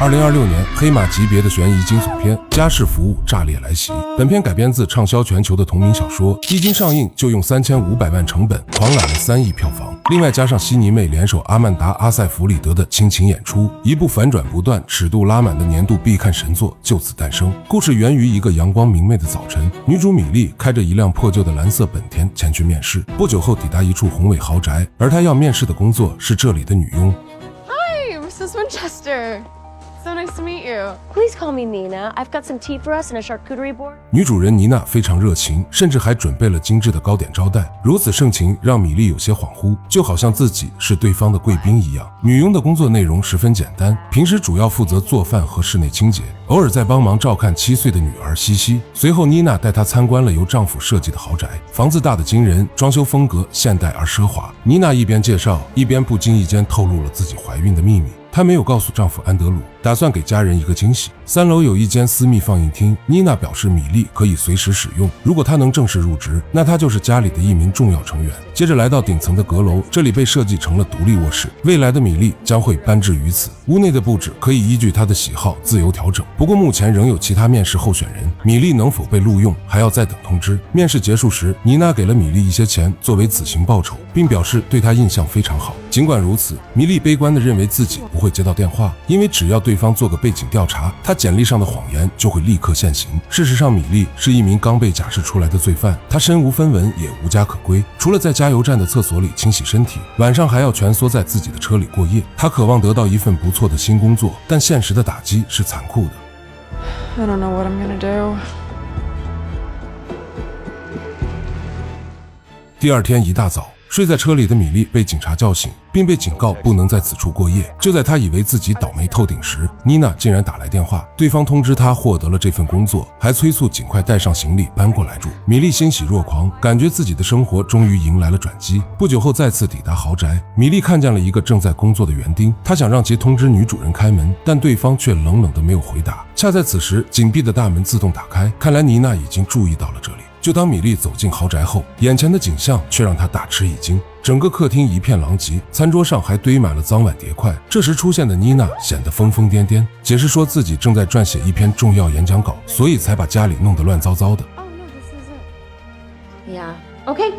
2026年黑马级别的悬疑惊悚片《家事服务》炸裂来袭。本片改编自畅销全球的同名小说，一经上映就用3500万成本狂揽了3亿票房。另外加上悉尼妹联手阿曼达·阿塞弗里德的倾情演出，一部反转不断、尺度拉满的年度必看神作就此诞生。故事源于一个阳光明媚的早晨，女主米莉开着一辆破旧的蓝色本田前去面试，不久后抵达一处宏伟豪宅，而她要面试的工作是这里的女佣。Hi, Mrs. Winchester.So nice to meet you. Please call me Nina. I've got some tea for us and a charcuterie board. 女主人妮娜非常热情，甚至还准备了精致的糕点招待。如此盛情让米莉有些恍惚，就好像自己是对方的贵宾一样。女佣的工作内容十分简单，平时主要负责做饭和室内清洁，偶尔在帮忙照看7岁的女儿西西。随后妮娜带她参观了由丈夫设计的豪宅，房子大得惊人，装修风格现代而奢华。妮娜一边介绍，一边不经意间透露了自己怀孕的秘密。她没有告诉丈夫安德鲁，打算给家人一个惊喜。3楼有一间私密放映厅，妮娜表示米莉可以随时使用，如果她能正式入职，那她就是家里的一名重要成员。接着来到顶层的阁楼，这里被设计成了独立卧室，未来的米莉将会搬至于此。屋内的布置可以依据她的喜好自由调整，不过目前仍有其他面试候选人，米莉能否被录用还要再等通知。面试结束时，妮娜给了米莉一些钱作为此行报酬，并表示对她印象非常好。尽管如此，米莉悲观地认为自己不会接到电话，因为只要对方做个背景调查，她简历上的谎言就会立刻现形。事实上，米莉是一名刚被假释出来的罪犯，她身无分文也无家可归，除了在加油站的厕所里清洗身体，晚上还要蜷缩在自己的车里过夜。她渴望得到一份不错的新工作，但现实的打击是残酷的。I don't know what I'm gonna do. 第二天一大早，睡在车里的米莉被警察叫醒，并被警告不能在此处过夜。就在她以为自己倒霉透顶时，妮娜竟然打来电话，对方通知她获得了这份工作，还催促尽快带上行李搬过来住。米莉欣喜若狂，感觉自己的生活终于迎来了转机。不久后再次抵达豪宅，米莉看见了一个正在工作的园丁，她想让其通知女主人开门，但对方却冷冷的没有回答。恰在此时，紧闭的大门自动打开，看来妮娜已经注意到了这里。就当米莉走进豪宅后，眼前的景象却让她大吃一惊。整个客厅一片狼藉，餐桌上还堆满了脏碗碟块。这时出现的妮娜显得疯疯癫癫，解释说自己正在撰写一篇重要演讲稿，所以才把家里弄得乱糟糟的。Oh no, this isn't. Yeah. Okay.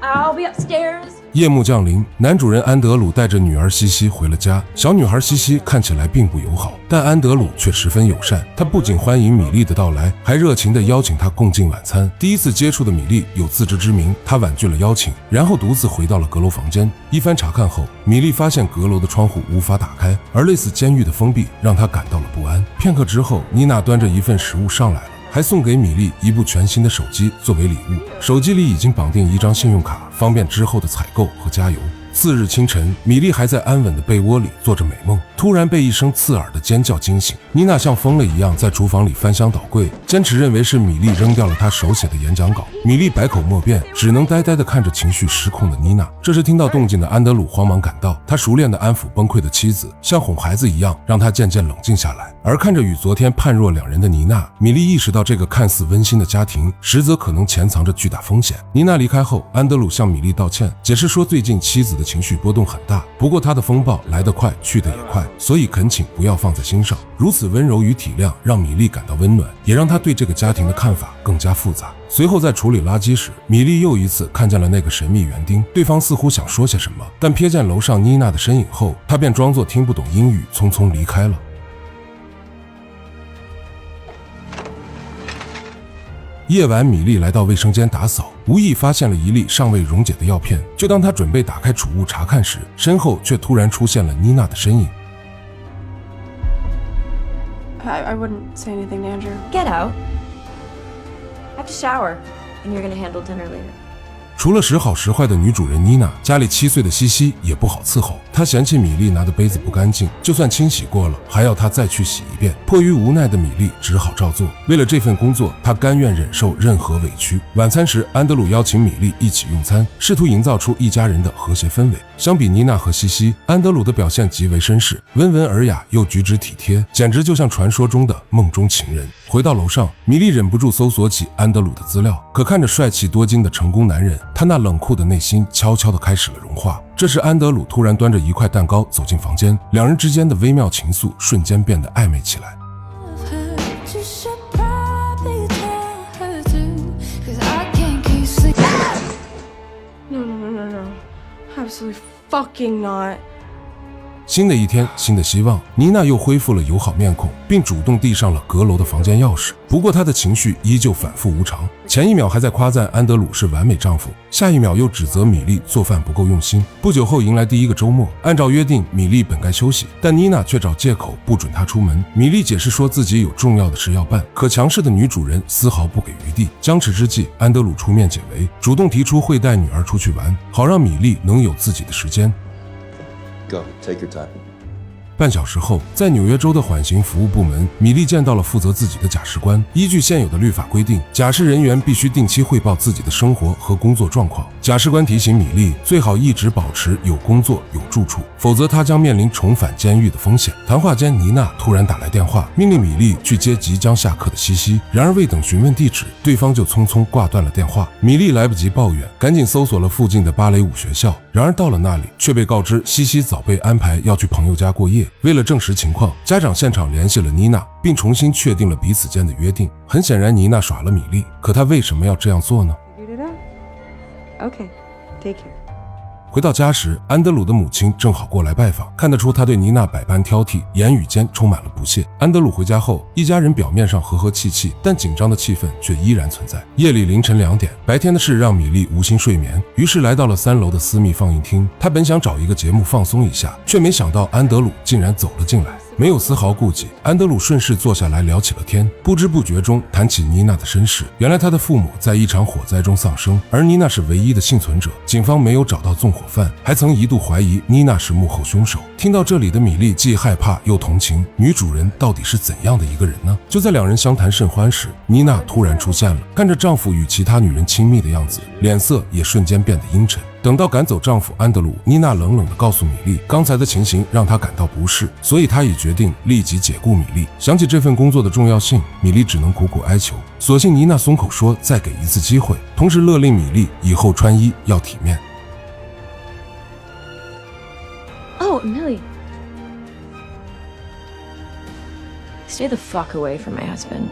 I'll be upstairs. 夜幕降临，男主人安德鲁带着女儿西西回了家。小女孩西西看起来并不友好，但安德鲁却十分友善。他不仅欢迎米莉的到来，还热情地邀请她共进晚餐。第一次接触的米莉有自知之明，她婉拒了邀请，然后独自回到了阁楼房间。一番查看后，米莉发现阁楼的窗户无法打开，而类似监狱的封闭让她感到了不安。片刻之后，妮娜端着一份食物上来了，还送给米莉一部全新的手机作为礼物。手机里已经绑定一张信用卡，方便之后的采购和加油。次日清晨，米莉还在安稳的被窝里做着美梦，突然被一声刺耳的尖叫惊醒。妮娜像疯了一样在厨房里翻箱倒柜，坚持认为是米莉扔掉了她手写的演讲稿。米莉百口莫辩，只能呆呆地看着情绪失控的妮娜。这时听到动静的安德鲁慌忙赶到，他熟练地安抚崩溃的妻子，像哄孩子一样让她渐渐冷静下来。而看着与昨天判若两人的妮娜，米莉意识到这个看似温馨的家庭，实则可能潜藏着巨大风险。妮娜离开后，安德鲁向米莉道歉，解释说最近妻子的情绪波动很大，不过他的风暴来得快去得也快，所以恳请不要放在心上。如此温柔与体谅让米莉感到温暖，也让她对这个家庭的看法更加复杂。随后在处理垃圾时，米莉又一次看见了那个神秘园丁，对方似乎想说些什么，但瞥见楼上妮娜的身影后，他便装作听不懂英语，匆匆离开了。夜晚，米莉来到卫生间打扫，无意发现了一粒尚未溶解的药片。就当她准备打开储物查看时，身后却突然出现了妮娜的身影。I wouldn't say anything to Andrew. Get out. I have to shower, and you're gonna handle dinner later. 除了时好时坏的女主人妮娜，家里7岁的西西也不好伺候。她嫌弃米莉拿的杯子不干净，就算清洗过了，还要她再去洗一遍。迫于无奈的米莉只好照做。为了这份工作，她甘愿忍受任何委屈。晚餐时，安德鲁邀请米莉一起用餐，试图营造出一家人的和谐氛围。相比妮娜和西西，安德鲁的表现极为绅士，温文尔雅又举止体贴，简直就像传说中的梦中情人。回到楼上，米莉忍不住搜索起安德鲁的资料，可看着帅气多金的成功男人，她那冷酷的内心悄悄地开始了融化。这时安德鲁突然端着一块蛋糕走进房间，两人之间的微妙情愫瞬间变得暧昧起来。No. Absolutely fucking not. 新的一天，新的希望，妮娜又恢复了友好面孔，并主动递上了阁楼的房间钥匙。不过她的情绪依旧反复无常，前一秒还在夸赞安德鲁是完美丈夫，下一秒又指责米莉做饭不够用心。不久后迎来第一个周末，按照约定，米莉本该休息，但妮娜却找借口不准她出门。米莉解释说自己有重要的事要办，可强势的女主人丝毫不给余地。僵持之际，安德鲁出面解围，主动提出会带女儿出去玩，好让米莉能有自己的时间。Go, take your time. 半小时后，在纽约州的缓刑服务部门，米莉见到了负责自己的假释官。依据现有的律法规定，假释人员必须定期汇报自己的生活和工作状况。假释官提醒米莉，最好一直保持有工作有住处，否则她将面临重返监狱的风险。谈话间，妮娜突然打来电话，命令米莉去接即将下课的西西。然而未等询问地址，对方就匆匆挂断了电话。米莉来不及抱怨，赶紧搜索了附近的芭蕾舞学校。然而到了那里，却被告知西西早被安排要去朋友家过夜。为了证实情况，家长现场联系了妮娜，并重新确定了彼此间的约定。很显然，妮娜耍了米莉，可她为什么要这样做呢？ Okay, take care. 回到家时，安德鲁的母亲正好过来拜访，看得出他对妮娜百般挑剔，言语间充满了不屑。安德鲁回家后，一家人表面上和和气气，但紧张的气氛却依然存在。夜里凌晨2点，白天的事让米莉无心睡眠，于是来到了3楼的私密放映厅。他本想找一个节目放松一下，却没想到安德鲁竟然走了进来。没有丝毫顾忌，安德鲁顺势坐下来聊起了天，不知不觉中谈起妮娜的身世。原来她的父母在一场火灾中丧生，而妮娜是唯一的幸存者。警方没有找到纵火犯，还曾一度怀疑妮娜是幕后凶手。听到这里的米莉既害怕又同情，女主人到底是怎样的一个人呢？就在两人相谈甚欢时，妮娜突然出现了，看着丈夫与其他女人亲密的样子，脸色也瞬间变得阴沉。等到赶走丈夫安德鲁，妮娜冷冷地告诉米莉，刚才的情形让她感到不适，所以她已决定立即解雇米莉。想起这份工作的重要性，米莉只能苦苦哀求，所幸妮娜松口说再给一次机会，同时勒令米莉以后穿衣要体面。Oh, Millie. Stay the fuck away from my husband.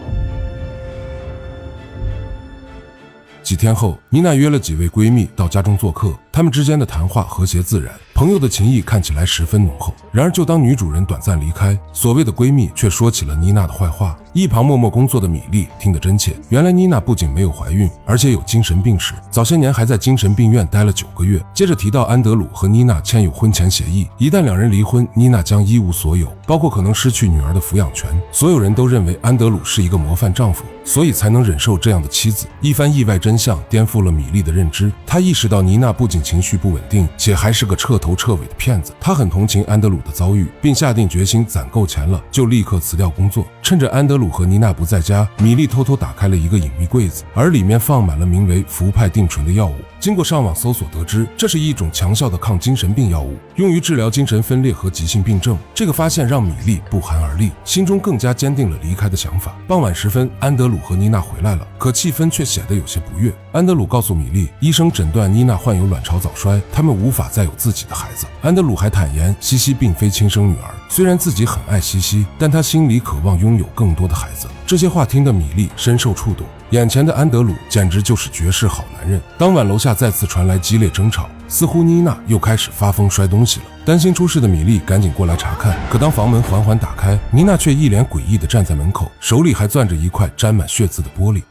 几天后，妮娜约了几位闺蜜到家中做客，她们之间的谈话和谐自然，朋友的情谊看起来十分浓厚。然而就当女主人短暂离开，所谓的闺蜜却说起了妮娜的坏话。一旁默默工作的米莉听得真切，原来妮娜不仅没有怀孕，而且有精神病史，早些年还在精神病院待了9个月。接着提到安德鲁和妮娜签有婚前协议，一旦两人离婚，妮娜将一无所有，包括可能失去女儿的抚养权。所有人都认为安德鲁是一个模范丈夫，所以才能忍受这样的妻子。一番意外真相颠覆了米莉的认知，她意识到妮娜不仅情绪不稳定，且还是个彻头彻尾的骗子。她很同情安德鲁的遭遇，并下定决心攒够钱了就立刻辞掉工作。趁着安德鲁和妮娜不在家，米莉偷偷打开了一个隐秘柜子，而里面放满了名为福派定醇的药物。经过上网搜索得知，这是一种强效的抗精神病药物，用于治疗精神分裂和急性病症。这个发现让米莉不寒而栗，心中更加坚定了离开的想法。傍晚时分，安德鲁和妮娜回来了，可气氛却显得有些不悦。安德鲁告诉米莉，医生诊断妮娜患有卵巢早衰，他们无法再有自己的孩子。安德鲁还坦言，西西并非亲生女儿，虽然自己很爱西西，但他心里渴望拥有更多的孩子。这些话听得米莉深受触动，眼前的安德鲁简直就是绝世好男人。当晚楼下再次传来激烈争吵，似乎妮娜又开始发疯摔东西了。担心出事的米莉赶紧过来查看，可当房门缓缓打开，妮娜却一脸诡异地站在门口，手里还攥着一块沾满血渍的玻璃。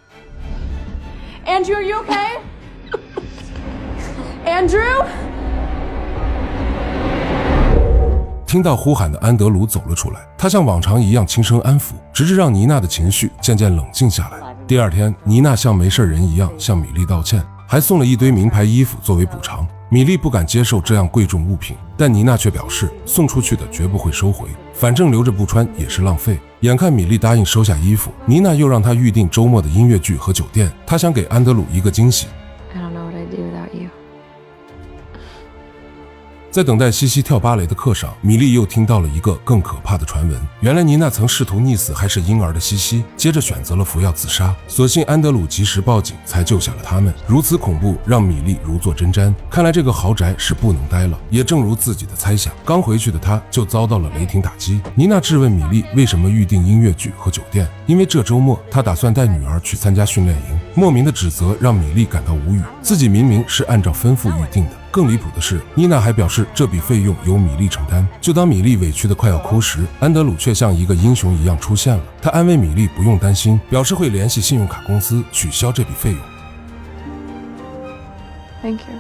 Andrew, are you okay? Andrew? 听到呼喊的安德鲁走了出来，他像往常一样轻声安抚，直至让妮娜的情绪渐渐冷静下来。第二天，妮娜像没事人一样向米莉道歉，还送了一堆名牌衣服作为补偿。米莉不敢接受这样贵重物品，但妮娜却表示送出去的绝不会收回，反正留着不穿也是浪费。眼看米莉答应收下衣服，妮娜又让她预定周末的音乐剧和酒店，她想给安德鲁一个惊喜。I don't know what I'd do without you. 在等待西西跳芭蕾的课上，米莉又听到了一个更可怕的传闻。原来妮娜曾试图溺死还是婴儿的西西，接着选择了服药自杀。所幸安德鲁及时报警，才救下了他们。如此恐怖，让米莉如坐针毡。看来这个豪宅是不能待了。也正如自己的猜想，刚回去的她就遭到了雷霆打击。妮娜质问米莉为什么预定音乐剧和酒店，因为这周末她打算带女儿去参加训练营。莫名的指责让米莉感到无语，自己明明是按照吩咐预定的。更离谱的是，妮娜还表示这笔费用由米莉承担。就当米莉委屈的快要哭时，安德鲁却像一个英雄一样出现了。他安慰米莉不用担心，表示会联系信用卡公司取消这笔费用。Thank you.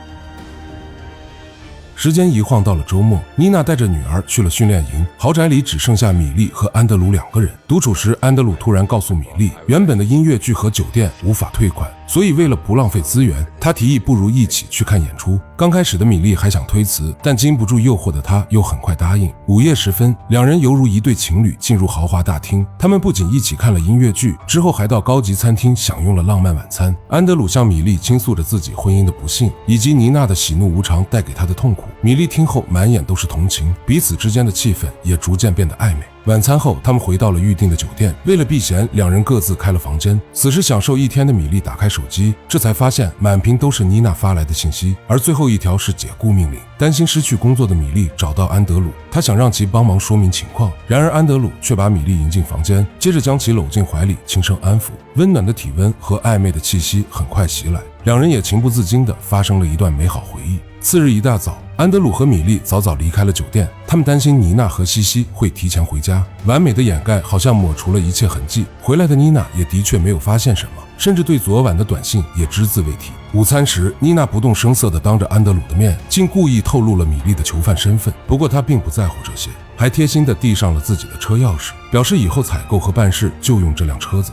时间一晃到了周末，妮娜带着女儿去了训练营。豪宅里只剩下米莉和安德鲁2个人。独处时，安德鲁突然告诉米莉，原本的音乐剧和酒店无法退款，所以为了不浪费资源，他提议不如一起去看演出。刚开始的米莉还想推辞，但经不住诱惑的她又很快答应。午夜时分，两人犹如一对情侣进入豪华大厅。他们不仅一起看了音乐剧，之后还到高级餐厅享用了浪漫晚餐。安德鲁向米莉倾诉着自己婚姻的不幸，以及妮娜的喜怒无常带给他的痛苦。米莉听后满眼都是同情，彼此之间的气氛也逐渐变得暧昧。晚餐后，他们回到了预定的酒店。为了避嫌，两人各自开了房间。此时享受一天的米莉打开手机，这才发现满屏都是妮娜发来的信息，而最后一条是解雇命令。担心失去工作的米莉找到安德鲁，他想让其帮忙说明情况。然而安德鲁却把米莉引进房间，接着将其搂进怀里，轻声安抚。温暖的体温和暧昧的气息很快袭来，两人也情不自禁地发生了一段美好回忆。次日一大早，安德鲁和米莉早早离开了酒店，他们担心妮娜和西西会提前回家。完美的掩盖好像抹除了一切痕迹，回来的妮娜也的确没有发现什么，甚至对昨晚的短信也只字未提。午餐时，妮娜不动声色地当着安德鲁的面，竟故意透露了米莉的囚犯身份。不过她并不在乎这些，还贴心地递上了自己的车钥匙，表示以后采购和办事就用这辆车子。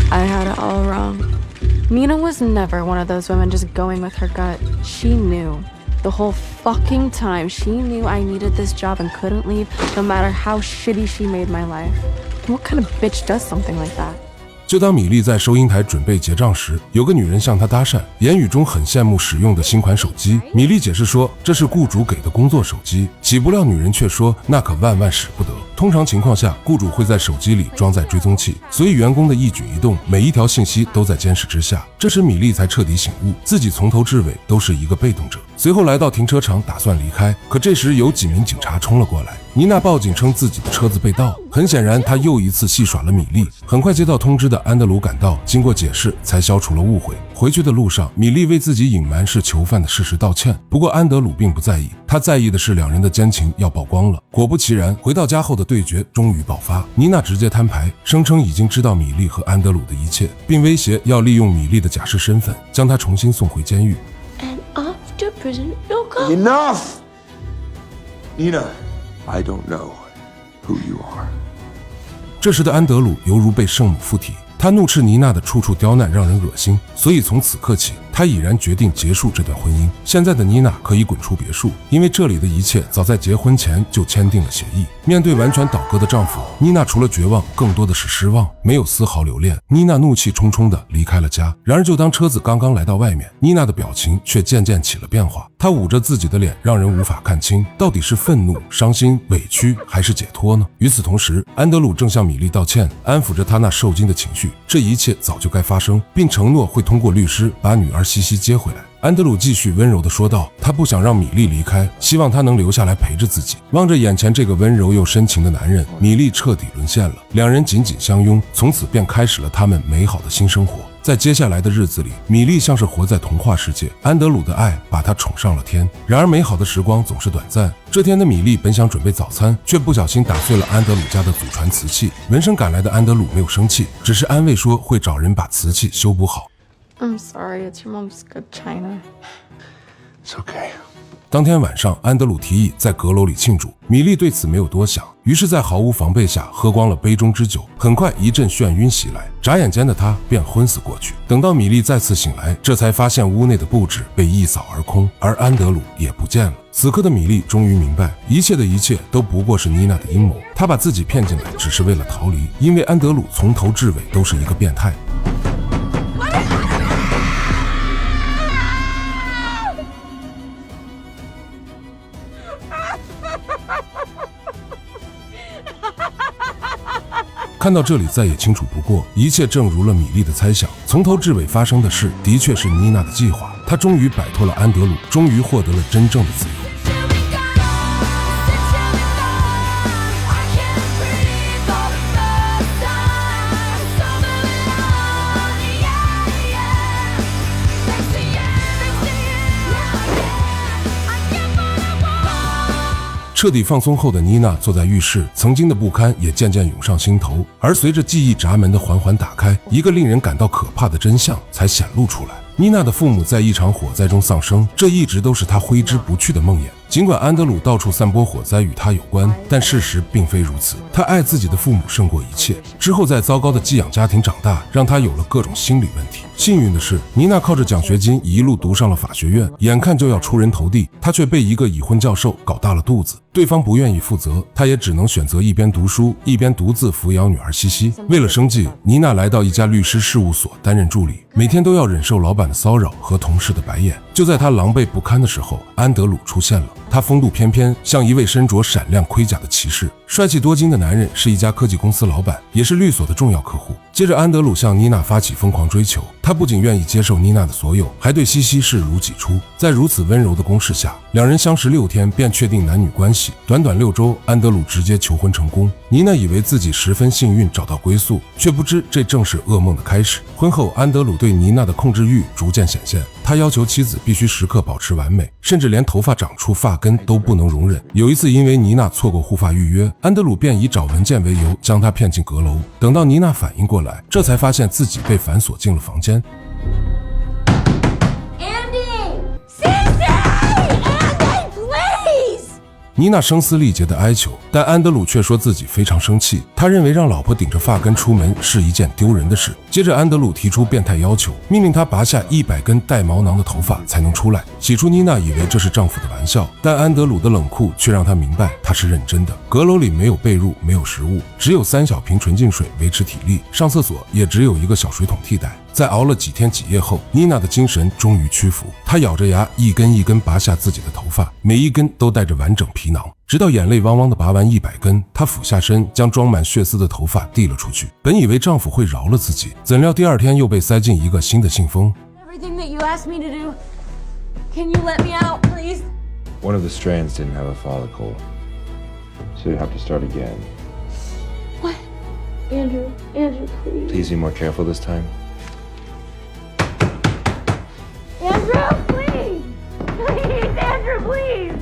I had it all wrong. Nina was never one of those women just going with her gut. She knew. The whole fucking time, she knew I needed this job and couldn't leave, no matter how shitty she made my life. What kind of bitch does something like that? 就当米莉在收银台准备结账时，有个女人向她搭讪，言语中很羡慕使用的新款手机。米莉解释说这是雇主给的工作手机，岂不料女人却说那可万万使不得。通常情况下，雇主会在手机里装载追踪器，所以员工的一举一动，每一条信息都在监视之下。这时米莉才彻底醒悟，自己从头至尾都是一个被动者。随后来到停车场打算离开，可这时有几名警察冲了过来。妮娜报警称自己的车子被盗，很显然她又一次戏耍了米莉。很快接到通知的安德鲁赶到，经过解释才消除了误会。回去的路上，米莉为自己隐瞒是囚犯的事实道歉，不过安德鲁并不在意，他在意的是两人的奸情要曝光了。果不其然，回到家后的对决终于爆发，妮娜直接摊牌，声称已经知道米莉和安德鲁的一切，并威胁要利用米莉的假释身份将她重新送回监狱。 And after prison, you'll go. Enough! Nina, I don't know who you are. 这时的安德鲁犹如被圣母附体，他怒斥妮娜的处处刁难让人恶心，所以从此刻起，他已然决定结束这段婚姻。现在的妮娜可以滚出别墅，因为这里的一切早在结婚前就签订了协议。面对完全倒戈的丈夫，妮娜除了绝望，更多的是失望，没有丝毫留恋。妮娜怒气冲冲地离开了家。然而就当车子刚刚来到外面，妮娜的表情却渐渐起了变化。她捂着自己的脸，让人无法看清到底是愤怒、伤心、委屈还是解脱呢？与此同时，安德鲁正向米莉道歉，安抚着她那受惊的情绪。这一切早就该发生，并承诺会通过律师把女儿西西接回来。安德鲁继续温柔地说道，他不想让米莉离开，希望她能留下来陪着自己。望着眼前这个温柔又深情的男人，米莉彻底沦陷了。两人紧紧相拥，从此便开始了他们美好的新生活。在接下来的日子里，米莉像是活在童话世界，安德鲁的爱把她宠上了天。然而美好的时光总是短暂。这天的米莉本想准备早餐，却不小心打碎了安德鲁家的祖传瓷器。闻声赶来的安德鲁没有生气，只是安慰说会找人把瓷器修补好。I'm sorry, it's your mom's good china. It's okay. 当天晚上，安德鲁提议在阁楼里庆祝，米莉对此没有多想，于是在毫无防备下喝光了杯中之酒。很快一阵眩晕袭来，眨眼间的她便昏死过去。等到米莉再次醒来，这才发现屋内的布置被一扫而空，而安德鲁也不见了。此刻的米莉终于明白，一切的一切都不过是妮娜的阴谋，她把自己骗进来只是为了逃离，因为安德鲁从头至尾都是一个变态。看到这里再也清楚不过，一切正如了米莉的猜想，从头至尾发生的事的确是妮娜的计划。她终于摆脱了安德鲁，终于获得了真正的自由。彻底放松后的妮娜坐在浴室，曾经的不堪也渐渐涌上心头。而随着记忆闸门的缓缓打开，一个令人感到可怕的真相才显露出来。妮娜的父母在一场火灾中丧生，这一直都是她挥之不去的梦魇。尽管安德鲁到处散播火灾与他有关，但事实并非如此。他爱自己的父母胜过一切。之后在糟糕的寄养家庭长大，让他有了各种心理问题。幸运的是，妮娜靠着奖学金一路读上了法学院，眼看就要出人头地，她却被一个已婚教授搞大了肚子。对方不愿意负责，她也只能选择一边读书一边独自抚养女儿西西。为了生计，妮娜来到一家律师事务所担任助理，每天都要忍受老板的骚扰和同事的白眼。就在她狼狈不堪的时候，安德鲁出现了。他风度翩翩，像一位身着闪亮盔甲的骑士。帅气多金的男人是一家科技公司老板，也是律所的重要客户。接着安德鲁向妮娜发起疯狂追求，他不仅愿意接受妮娜的所有，还对西西视如己出。在如此温柔的攻势下，两人相识6天便确定男女关系。短短6周，安德鲁直接求婚成功。妮娜以为自己十分幸运找到归宿，却不知这正是噩梦的开始。婚后，安德鲁对妮娜的控制欲逐渐显现，他要求妻子必须时刻保持完美，甚至连头发长出发根都不能容忍。有一次因为妮娜错过护发预约，安德鲁便以找文件为由将她骗进阁楼。等到妮娜反应过来，这才发现自己被反锁进了房间。妮娜声嘶力竭地哀求，但安德鲁却说自己非常生气，他认为让老婆顶着发根出门是一件丢人的事。接着安德鲁提出变态要求，命令她拔下100根带毛囊的头发才能出来。起初妮娜以为这是丈夫的玩笑，但安德鲁的冷酷却让她明白他是认真的。阁楼里没有被褥，没有食物，只有3小瓶纯净水维持体力，上厕所也只有一个小水桶替代。在熬了几天几夜后，妮娜的精神终于屈服。她咬着牙，一根一根拔下自己的头发，每一根都带着完整皮囊。直到眼泪汪汪地拔完100根，她俯下身，将装满血丝的头发递了出去。本以为丈夫会饶了自己，怎料第2天又被塞进一个新的信封。Everything that you asked me to do, can you let me out, please? One of the strands didn't have a follicle, so you have to start again. What? Andrew, please. Please be more careful this time. Andrew, please! Please, Andrew, please!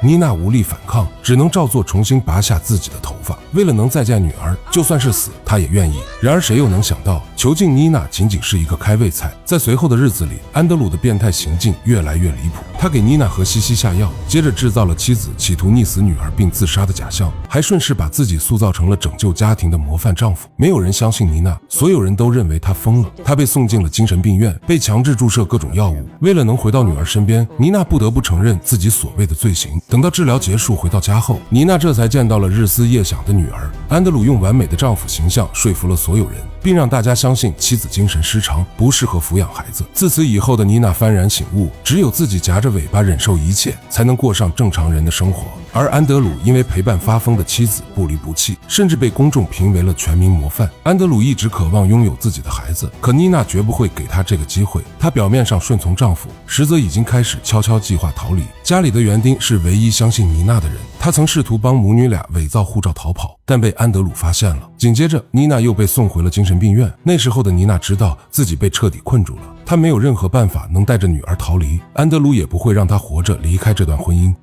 妮娜无力反抗，只能照做重新拔下自己的头发。为了能再见女儿，就算是死她也愿意。然而谁又能想到，囚禁妮娜仅仅是一个开胃菜。在随后的日子里，安德鲁的变态行径越来越离谱。他给妮娜和西西下药，接着制造了妻子企图溺死女儿并自杀的假象，还顺势把自己塑造成了拯救家庭的模范丈夫。没有人相信妮娜，所有人都认为她疯了。她被送进了精神病院，被强制注射各种药物。为了能回到女儿身边，妮娜不得不承认自己所谓的罪行。等到治疗结束，回到家后，妮娜这才见到了日思夜想的女儿。安德鲁用完美的丈夫形象说服了所有人，并让大家相信妻子精神失常，不适合抚养孩子。自此以后的妮娜幡然醒悟，只有自己夹着尾巴忍受一切，才能过上正常人的生活。而安德鲁因为陪伴发疯的妻子不离不弃，甚至被公众评为了全民模范。安德鲁一直渴望拥有自己的孩子，可妮娜绝不会给他这个机会。她表面上顺从丈夫，实则已经开始悄悄计划逃离。家里的园丁是唯一相信妮娜的人，他曾试图帮母女俩伪造护照逃跑，但被安德鲁发现了。紧接着，妮娜又被送回了精神病院。那时候的妮娜知道自己被彻底困住了，她没有任何办法能带着女儿逃离，安德鲁也不会让她活着离开这段婚姻。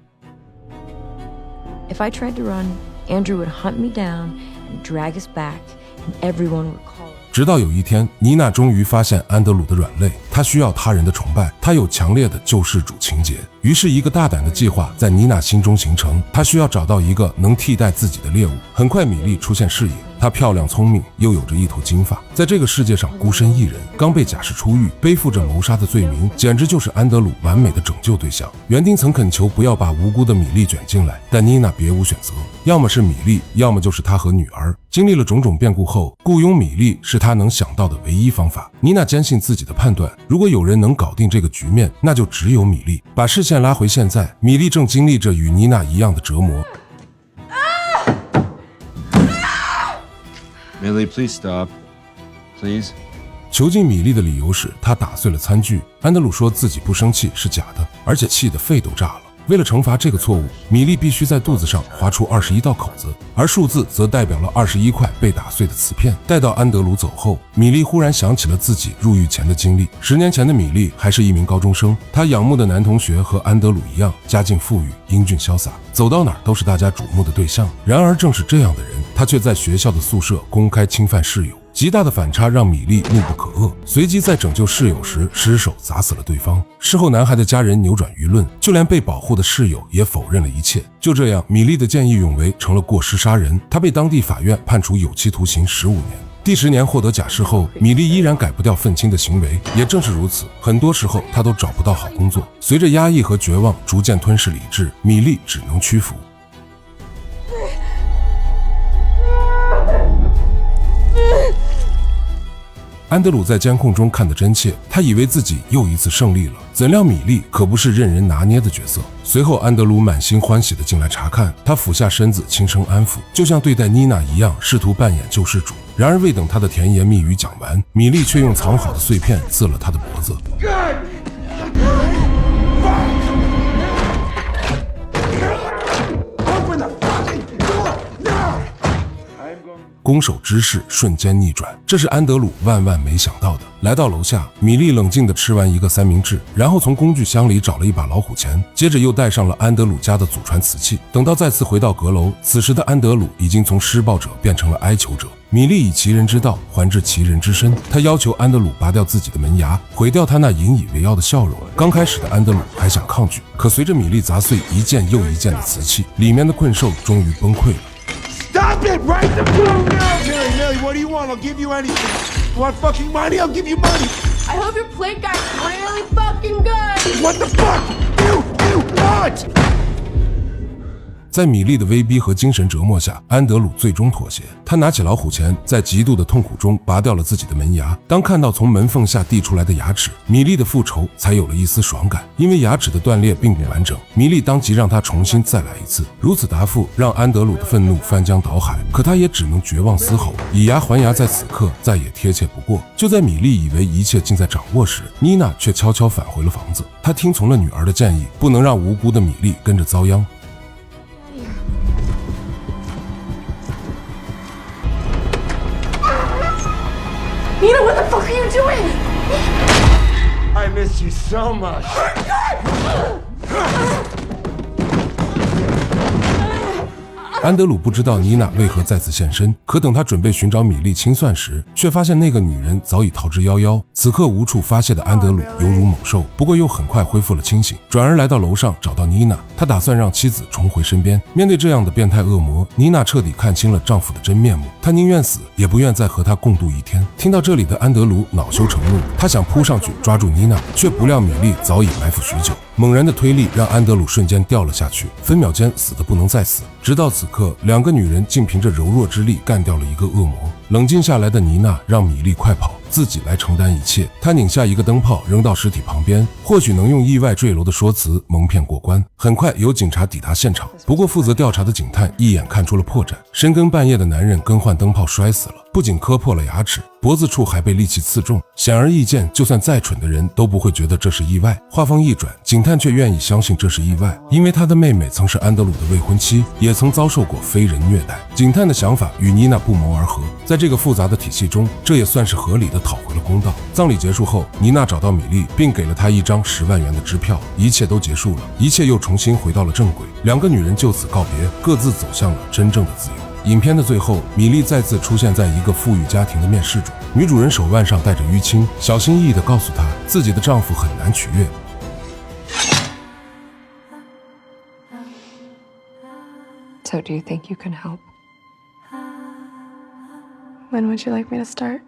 If I tried to run, Andrew would hunt me down and drag us back, and everyone would call. 直到有一天，妮娜终于发现安德鲁的软肋，她需要他人的崇拜，她有强烈的救世主情节。于是一个大胆的计划在妮娜心中形成，她需要找到一个能替代自己的猎物。很快米莉出现视野，她漂亮聪明，又有着一头金发，在这个世界上孤身一人，刚被假释出狱，背负着谋杀的罪名，简直就是安德鲁完美的拯救对象。园丁曾恳求不要把无辜的米莉卷进来，但妮娜别无选择，要么是米莉，要么就是她和女儿。经历了种种变故后，雇佣米莉是她能想到的唯一方法。妮娜坚信自己的判断，如果有人能搞定这个局面，那就只有米莉。把视线拉回现在，米莉正经历着与妮娜一样的折磨。Millie, please stop. Please. 囚禁米莉的理由是他打碎了餐具。安德鲁说自己不生气是假的，而且气得肺都炸了。为了惩罚这个错误，米莉必须在肚子上划出21道口子，而数字则代表了21块被打碎的瓷片。待到安德鲁走后，米莉忽然想起了自己入狱前的经历。10年前的米莉还是一名高中生，她仰慕的男同学和安德鲁一样，家境富裕，英俊潇洒，走到哪儿都是大家瞩目的对象。然而正是这样的人，他却在学校的宿舍公开侵犯室友。极大的反差让米莉怒不可遏，随即在拯救室友时失手砸死了对方。事后男孩的家人扭转舆论，就连被保护的室友也否认了一切。就这样，米莉的见义勇为成了过失杀人，她被当地法院判处有期徒刑15年。第10年获得假释后，米莉依然改不掉愤青的行为。也正是如此，很多时候她都找不到好工作。随着压抑和绝望逐渐吞噬理智，米莉只能屈服。安德鲁在监控中看得真切，他以为自己又一次胜利了，怎料米莉可不是任人拿捏的角色。随后安德鲁满心欢喜地进来查看，他俯下身子轻声安抚，就像对待妮娜一样，试图扮演救世主。然而未等他的甜言蜜语讲完，米莉却用藏好的碎片刺了他的脖子。攻守之势瞬间逆转，这是安德鲁万万没想到的。来到楼下，米莉冷静地吃完一个三明治，然后从工具箱里找了一把老虎钳，接着又带上了安德鲁家的祖传瓷器。等到再次回到阁楼，此时的安德鲁已经从施暴者变成了哀求者。米莉以其人之道还治其人之身，她要求安德鲁拔掉自己的门牙，毁掉他那引以为傲的笑容。刚开始的安德鲁还想抗拒，可随着米莉砸碎一件又一件的瓷器，里面的困兽终于崩溃了。Stop it right the fuck now! Millie, what do you want? I'll give you anything. You want fucking money? I'll give you money. I hope your plate got really fucking good. What the fuck? You want? 在米莉的威逼和精神折磨下，安德鲁最终妥协。他拿起老虎钳，在极度的痛苦中拔掉了自己的门牙。当看到从门缝下递出来的牙齿，米莉的复仇才有了一丝爽感。因为牙齿的断裂并不完整，米莉当即让他重新再来一次。如此答复让安德鲁的愤怒翻江倒海，可他也只能绝望嘶吼。以牙还牙在此刻再也贴切不过。就在米莉以为一切尽在掌握时，妮娜却悄悄返回了房子。她听从了女儿的建议，不能让无辜的米莉跟着遭殃。Nina, what the fuck are you doing? I miss you so much. 安德鲁不知道妮娜为何再次现身，可等他准备寻找米莉清算时，却发现那个女人早已逃之夭夭。此刻无处发泄的安德鲁犹如猛兽，不过又很快恢复了清醒，转而来到楼上找到妮娜。他打算让妻子重回身边。面对这样的变态恶魔，妮娜彻底看清了丈夫的真面目，她宁愿死，也不愿再和他共度一天。听到这里的安德鲁恼羞成怒，他想扑上去抓住妮娜，却不料米莉早已埋伏许久。猛然的推力让安德鲁瞬间掉了下去，分秒间死得不能再死。直到此刻，两个女人竟凭着柔弱之力干掉了一个恶魔。冷静下来的妮娜让米莉快跑，自己来承担一切。她拧下一个灯泡扔到尸体旁边，或许能用意外坠楼的说辞蒙骗过关。很快有警察抵达现场，不过负责调查的警探一眼看出了破绽。深更半夜的男人更换灯泡摔死了，不仅磕破了牙齿，脖子处还被利器刺中。显而易见，就算再蠢的人都不会觉得这是意外。话锋一转，警探却愿意相信这是意外，因为他的妹妹曾是安德鲁的未婚妻，也曾遭受过非人虐待。警探的想法与妮娜不谋而合，在这个复杂的体系中，这也算是合理的讨回了公道。葬礼结束后，妮娜找到米莉，并给了她一张10万元的支票。一切都结束了，一切又重新回到了正轨。两个女人就此告别，各自走向了真正的自由。影片的最后，米莉再次出现在一个富裕家庭的面试中，女主人手腕上戴着淤青，小心翼翼地告诉她，自己的丈夫很难取悦。So do you think you can help? When would you like me to start?